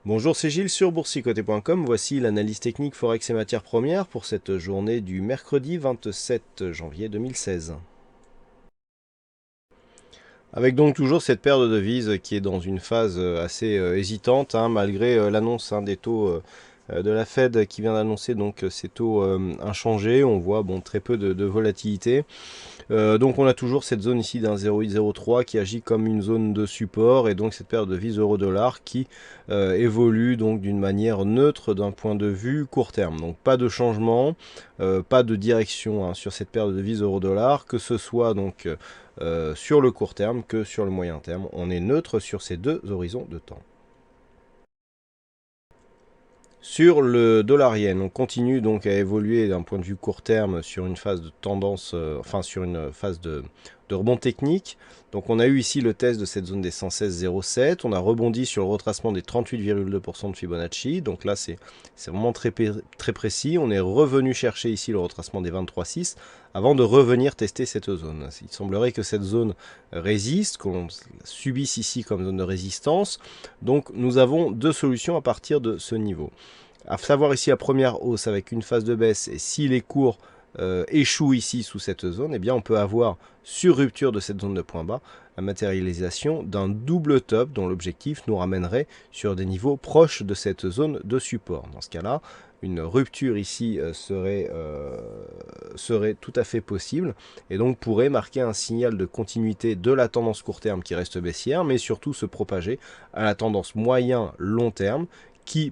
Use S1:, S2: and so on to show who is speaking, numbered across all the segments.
S1: Bonjour, c'est Gilles sur boursicoté.com. Voici l'analyse technique Forex et matières premières pour cette journée du mercredi 27 janvier 2016. Avec donc toujours cette paire de devises qui est dans une phase assez hésitante, malgré l'annonce des taux de la Fed qui vient d'annoncer donc ces taux inchangés. On voit très peu de volatilité. Donc on a toujours cette zone ici d'un 0,803 qui agit comme une zone de support, et donc cette paire de devises euro-dollar qui évolue donc d'une manière neutre d'un point de vue court terme. Donc pas de changement, pas de direction sur cette paire de devises euro-dollar, que ce soit donc sur le court terme que sur le moyen terme. On est neutre sur ces deux horizons de temps. Sur le dollar yen, on continue donc à évoluer d'un point de vue court terme sur une phase de tendance, sur une phase de rebond technique. Donc on a eu ici le test de cette zone des 116,07, on a rebondi sur le retracement des 38,2% de Fibonacci, donc là c'est vraiment très précis. On est revenu chercher ici le retracement des 23,6 avant de revenir tester cette zone. Il semblerait que cette zone résiste, qu'on subisse ici comme zone de résistance, donc nous avons deux solutions à partir de ce niveau. À savoir ici la première hausse avec une phase de baisse, et si les cours échouent ici sous cette zone, eh bien on peut avoir sur rupture de cette zone de point bas la matérialisation d'un double top dont l'objectif nous ramènerait sur des niveaux proches de cette zone de support. Dans ce cas-là, une rupture ici serait tout à fait possible, et donc pourrait marquer un signal de continuité de la tendance court terme qui reste baissière, mais surtout se propager à la tendance moyen-long terme,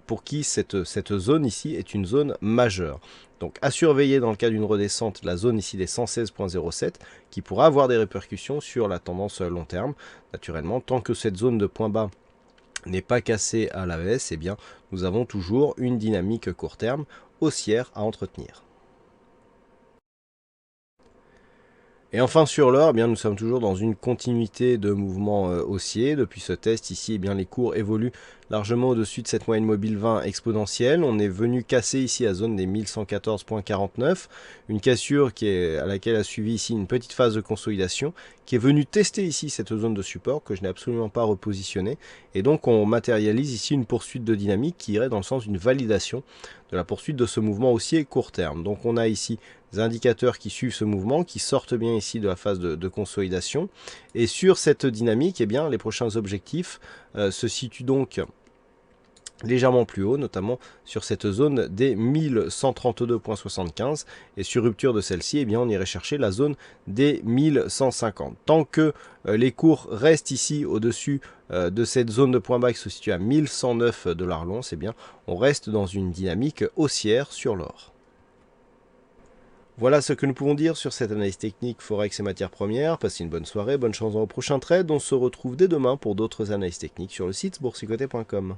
S1: pour qui cette zone ici est une zone majeure. Donc à surveiller dans le cas d'une redescente, la zone ici des 116,07 qui pourra avoir des répercussions sur la tendance long terme. Naturellement, tant que cette zone de point bas n'est pas cassée à la baisse, eh bien, nous avons toujours une dynamique court terme haussière à entretenir. Et enfin sur l'or, eh bien, nous sommes toujours dans une continuité de mouvement haussier. Depuis ce test ici, eh bien, les cours évoluent largement au-dessus de cette moyenne mobile 20 exponentielle. On est venu casser ici la zone des 1114,49, une cassure à laquelle a suivi ici une petite phase de consolidation, qui est venue tester ici cette zone de support que je n'ai absolument pas repositionnée. Et donc on matérialise ici une poursuite de dynamique qui irait dans le sens d'une validation de la poursuite de ce mouvement haussier court terme. Donc on a ici des indicateurs qui suivent ce mouvement, qui sortent bien ici de la phase de consolidation. Et sur cette dynamique, eh bien, les prochains objectifs se situent donc légèrement plus haut, notamment sur cette zone des 1132,75, et sur rupture de celle-ci, eh bien, on irait chercher la zone des 1150. Tant que les cours restent ici au-dessus de cette zone de point bas qui se situe à 1109 $ l'once, eh bien, on reste dans une dynamique haussière sur l'or. Voilà ce que nous pouvons dire sur cette analyse technique Forex et matières premières. Passez une bonne soirée, bonne chance dans vos prochains trades. On se retrouve dès demain pour d'autres analyses techniques sur le site boursicoté.com.